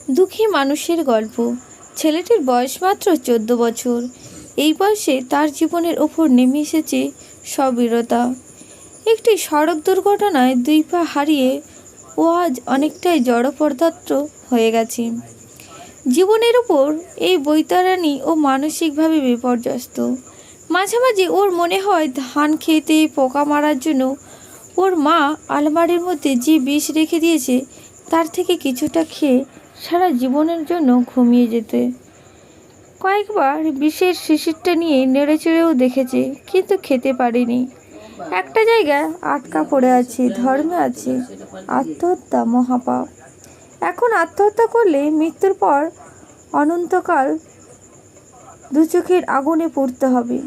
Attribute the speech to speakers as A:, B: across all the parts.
A: দুঃখী মানুষের গল্প। ছেলেটির বয়স মাত্র 14 বছর। এই বয়সে তার জীবনের ওপর নেমে এসেছে সবিরতা। একটি সড়ক দুর্ঘটনায় 2 পা হারিয়ে ও আজ অনেকটাই জড়পদার্থ হয়ে গেছে। জীবনের উপর এই বৈতরণী ও মানসিকভাবে বিপর্যস্ত। মাঝে মাঝে ওর মনে হয় ধান খেতে পোকা মারার জন্য ওর মা আলমারির মধ্যে যে বিষ রেখে দিয়েছে তার থেকে কিছুটা খেয়ে সারা জীবনের জন্য ঘুমিয়ে যেতে। কয়েকবার বিষের শিশিরটা নিয়ে নেড়েচেড়েও দেখেছে, কিন্তু খেতে পারেনি। একটা জায়গায় আটকা পড়ে আছে, ধর্মে আছে আত্মহত্যা মহাপাপ। এখন আত্মহত্যা করলে মৃত্যুর পর অনন্তকাল দু চোখের আগুনে পড়তে হবে।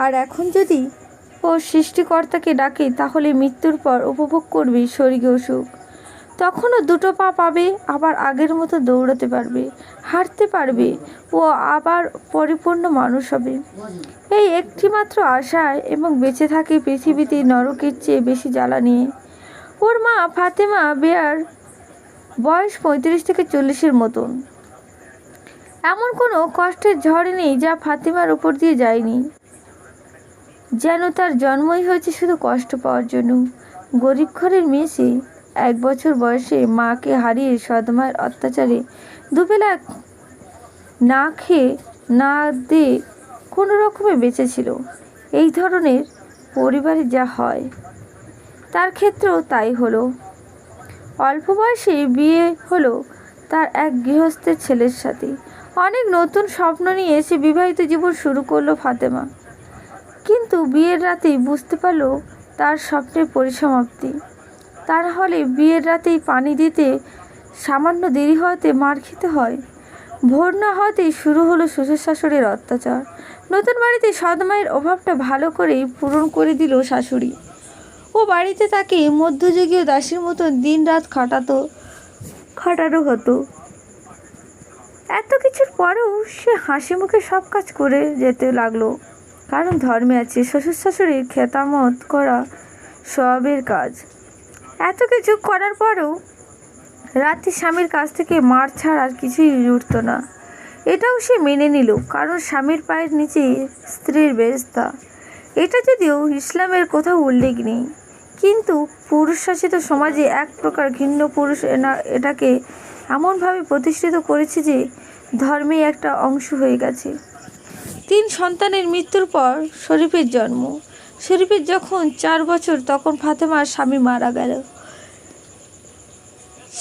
A: আর এখন যদি ও সৃষ্টিকর্তাকে ডাকে তাহলে মৃত্যুর পর উপভোগ করবে স্বর্গীয় সুখ। তখনও 2 পা পাবে, আবার আগের মতো দৌড়াতে পারবে, হাঁটতে পারবে ও আবার পরিপূর্ণ মানুষ হবে। এই একটি মাত্র আশায় এবং বেঁচে থাকে পৃথিবীতে নরকের চেয়ে বেশি জ্বালা নিয়ে। ওর মা ফাতেমা বেয়ার বয়স 35 থেকে 40-এর মতন। এমন কোনো কষ্টের ঝড় নেই যা ফাতেমার উপর দিয়ে যায়নি। যেন তার জন্মই হয়েছে শুধু কষ্ট পাওয়ার জন্য। গরিব ঘরের মেয়ে সে। 1 বছর বয়সে মাকে হারিয়ে সৎমায়ের অত্যাচারে দুবেলা না খেয়ে না দিয়ে কোনো রকমে বেঁচেছিল। এই ধরনের পরিবারে যা হয় তার ক্ষেত্রেও তাই হলো। অল্প বয়সে বিয়ে হলো তার এক গৃহস্থের ছেলের সাথে। অনেক নতুন স্বপ্ন নিয়ে সে বিবাহিত জীবন শুরু করলো ফাতেমা। কিন্তু বিয়ের রাতেই বুঝতে পারল তার স্বপ্নের পরিসমাপ্তি। তার হলে বিয়ের রাতেই পানি দিতে সামান্য দেরি হওয়াতে মার খেতে হয়। ভোর না হওয়াতেই শুরু হলো শ্বশুর শাশুড়ির অত্যাচার। নতুন বাড়িতে সৎমায়ের অভাবটা ভালো করেই পূরণ করে দিল শাশুড়ি। ও বাড়িতে তাকে মধ্যযুগীয় দাসীর মতো দিন রাত খাটানো হতো। এত কিছুর পরেও সে হাসি মুখে সব কাজ করে যেতে লাগলো, কারণ ধর্মে আছে শ্বশুর শাশুড়ির খেতামত করা সবের কাজ। এত কিছু করার পরেও রাতে স্বামীর কাছ থেকে মার ছাড়া আর কিছুই উঠত না। এটাও সে মেনে নিল, কারণ স্বামীর পায়ের নিচে স্ত্রীর বেরেস্তা। এটা যদিও ইসলামের কোথাও উল্লেখ নেই, কিন্তু পুরুষ শাসিত সমাজে এক প্রকার ঘৃণ্য পুরুষ এটাকে এমনভাবে প্রতিষ্ঠিত করেছে যে ধর্মেই একটা অংশ হয়ে গেছে। 3 সন্তানের মৃত্যুর পর শরীফের জন্ম। শরীফের যখন 4 বছর তখন ফাতেমার স্বামী মারা গেল।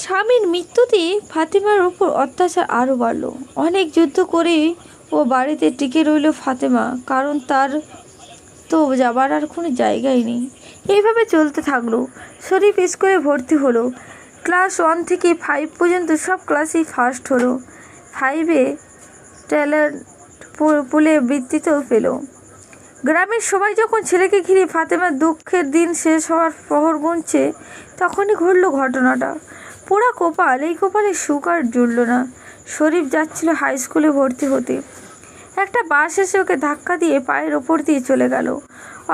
A: স্বামীর মৃত্যুতে ফাতেমার উপর অত্যাচার আরও বাড়ল। অনেক যুদ্ধ করে ও বাড়িতে টিকে রইল ফাতেমা, কারণ তার তো যাবার আর কোনো জায়গাই নেই। এইভাবে চলতে থাকলো। শরীফ স্কুলে ভর্তি হলো। ক্লাস 1 থেকে 5 পর্যন্ত সব ক্লাসেই ফার্স্ট হলো। 5-এ ট্যালেন্ট পুলে বৃত্তিতেও পেল। গ্রামের সবাই যখন ছেলেকে ঘিরে ফাতেমার দুঃখের দিন শেষ হওয়ার প্রহর গুনছে, তখনই ঘটল ঘটনাটা। পোড়া কপাল, এই কপালে সুখ আর জুড়ল না। শরীফ যাচ্ছিল হাই স্কুলে ভর্তি হতে। একটা বাস এসে ওকে ধাক্কা দিয়ে পায়ের ওপর দিয়ে চলে গেল।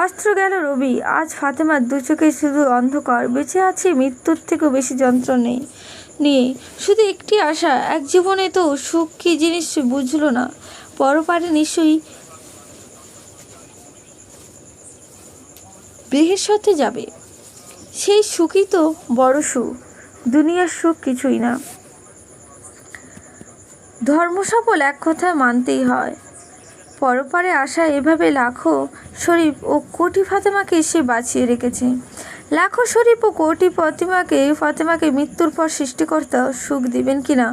A: অস্ত্র গেল রবি। আজ ফাতেমার 2 চোখে শুধু অন্ধকার। বেঁচে আছে মৃত্যুর থেকেও বেশি যন্ত্রণা নিয়ে। শুধু একটি আশা, এক জীবনে তো সুখ কী জিনিস বুঝল না। পরপারে নিশ্চয়ই বৃহস্পতি যাবে। সেই সুখই তো বড় সুখ, দুনিয়ার সুখ কিছুই না। ধর্ম সফল এক কথায় মানতেই হয়। পরপারে আসা এভাবে লাখো শরীফ ও কোটি ফাতেমাকে সে বাঁচিয়ে রেখেছে। লাখো শরীফ ও কোটি ফাতেমাকে মৃত্যুর পর সৃষ্টিকর্তা সুখ দিবেন কিনা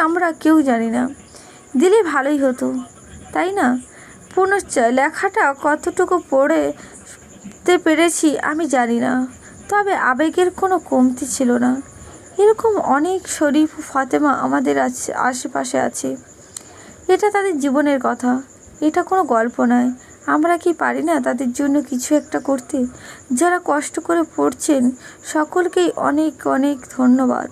A: আমরা কেউ জানি না। দিলে ভালোই হতো, তাই না? পুনশ্চয় লেখাটা কতটুকু পড়তে পেরেছি আমি জানি না, তবে আবেগের কোনো কমতি ছিল না। এরকম অনেক শরীফ ও ফাতেমা আমাদের আশেপাশে আছে। এটা তাদের জীবনের কথা, এটা কোনো গল্প নয়। আমরা কি পারি না তাদের জন্য কিছু একটা করতে? যারা কষ্ট করে পড়ছেন সকলকেই অনেক অনেক ধন্যবাদ।